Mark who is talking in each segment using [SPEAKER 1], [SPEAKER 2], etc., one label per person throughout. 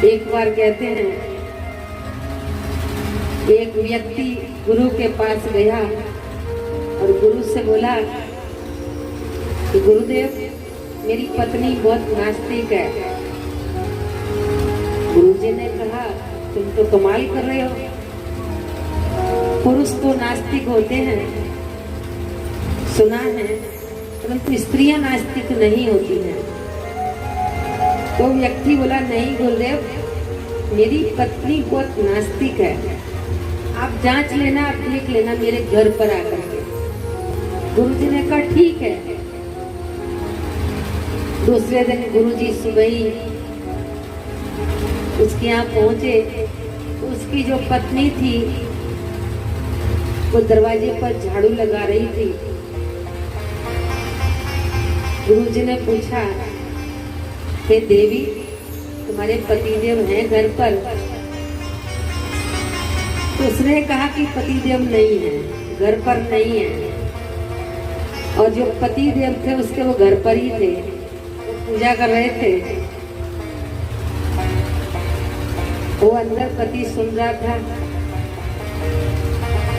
[SPEAKER 1] एक बार कहते हैं एक व्यक्ति गुरु के पास गया और गुरु से बोला कि गुरुदेव मेरी पत्नी बहुत नास्तिक है। गुरुजी ने कहा तुम तो कमाल कर रहे हो, पुरुष तो नास्तिक होते हैं सुना है, परंतु स्त्रियां नास्तिक नहीं होती हैं। तो व्यक्ति बोला नहीं गुरुदेव मेरी पत्नी बहुत नास्तिक है, आप जांच लेना, आप देख लेना मेरे घर पर आकर के। गुरुजी ने कहा ठीक है। दूसरे दिन गुरुजी सुबह ही उसके यहाँ पहुंचे। उसकी जो पत्नी थी वो दरवाजे पर झाड़ू लगा रही थी। गुरुजी ने पूछा हे देवी तुम्हारे पतिदेव हैं घर पर? तो उसने कहा कि पतिदेव नहीं है, घर पर नहीं है। और जो पतिदेव थे उसके वो घर पर ही थे, वो पूजा कर रहे थे। वो अंदर पति सुन रहा था।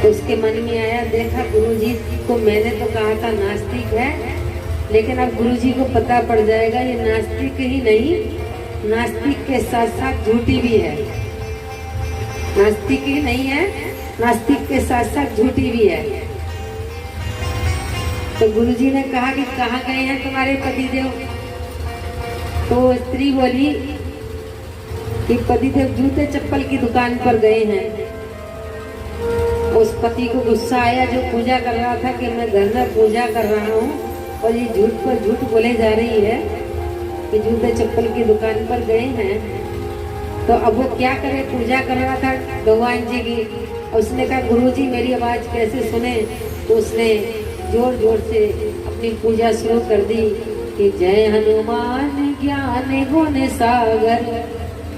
[SPEAKER 1] उसके मन में आया, देखा गुरुजी को मैंने तो कहा था नास्तिक है, लेकिन अब गुरुजी को पता पड़ जाएगा ये नास्तिक ही नहीं, नास्तिक के साथ साथ झूठी भी है। नास्तिक ही नहीं है, नास्तिक के साथ साथ झूठी भी है। तो गुरुजी ने कहा कि कहाँ गए हैं तुम्हारे पतिदेव? तो स्त्री बोली कि पतिदेव जूते चप्पल की दुकान पर गए हैं। उस पति को गुस्सा आया जो पूजा कर रहा था कि मैं घर में पूजा कर रहा हूँ और ये झूठ पर झूठ बोले जा रही है कि जूते चप्पल की दुकान पर गए हैं। तो अब वो क्या करे, पूजा कर रहा था भगवान जी की। उसने कहा गुरुजी मेरी आवाज कैसे सुने? तो उसने जोर जोर से अपनी पूजा शुरू कर दी कि जय हनुमान ज्ञान गुण सागर,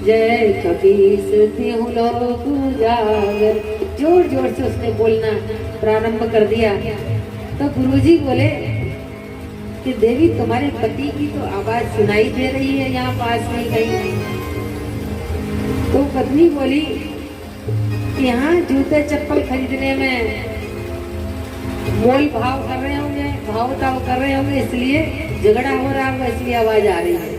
[SPEAKER 1] जय कपीस तिहु लोक उजागर। जोर जोर से उसने बोलना प्रारंभ कर दिया। तो गुरुजी बोले कि देवी तुम्हारे पति की तो आवाज सुनाई दे रही है यहाँ पास में कहीं। तो पत्नी बोली कि यहाँ जूते चप्पल खरीदने में मोल भाव कर रहे होंगे, भाव ताव कर रहे होंगे, इसलिए झगड़ा हो रहा होगा, इसलिए आवाज आ रही है।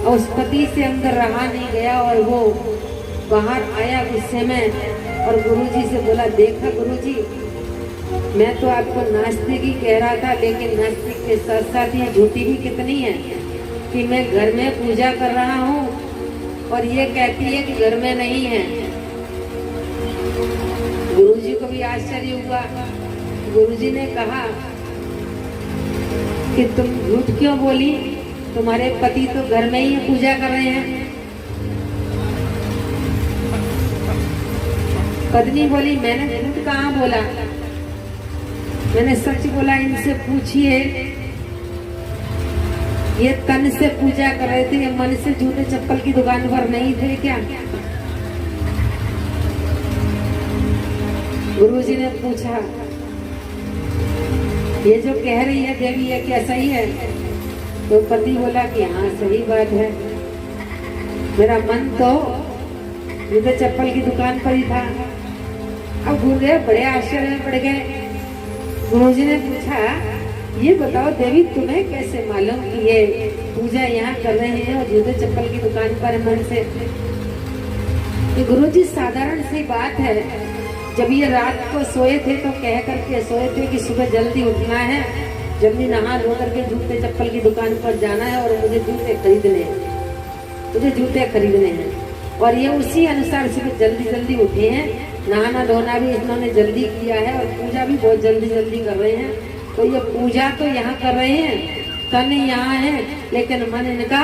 [SPEAKER 1] और उस पति से अंदर रहा नहीं गया और वो बाहर आया गुस्से में और गुरुजी से बोला देखा गुरुजी मैं तो आपको नास्तिक ही कह रहा था, लेकिन नास्तिक के साथ साथ ये झूठी भी कितनी है कि मैं घर में पूजा कर रहा हूँ और ये कहती है कि घर में नहीं है। गुरुजी को भी आश्चर्य हुआ। गुरुजी ने कहा कि तुम झूठ क्यों बोली, तुम्हारे पति तो घर में ही पूजा कर रहे हैं। पत्नी बोली मैंने झूठ कहाँ बोला, मैंने सच बोला। इनसे पूछिए ये तन से पूजा कर रहे थे, ये मन से जूते चप्पल की दुकान पर नहीं थे क्या? गुरुजी ने पूछा ये जो कह रही है देवी ये क्या सही है? तो पति बोला कि हाँ सही बात है, मेरा मन तो जूते चप्पल की दुकान पर ही था। अब गुरुदेव बड़े आश्चर्य में पड़ गए। गुरुजी ने पूछा ये बताओ देवी तुम्हें कैसे मालूम कि ये पूजा यहाँ कर रहे हैं और जूते चप्पल की दुकान पर मन से? गुरुजी साधारण सी बात है, जब ये रात को सोए थे तो कह करके सोए थे कि सुबह जल्दी उठना है, जल्दी नहा धो करके जूते चप्पल की दुकान पर जाना है और मुझे जूते खरीदने हैं, मुझे जूते खरीदने हैं। और ये उसी अनुसार सुबह जल्दी जल्दी उठे हैं, नहाना धोना भी इन्होंने जल्दी किया है और पूजा भी बहुत जल्दी जल्दी कर रहे हैं। तो ये पूजा तो यहाँ कर रहे हैं, तन यहाँ है, लेकिन मन इनका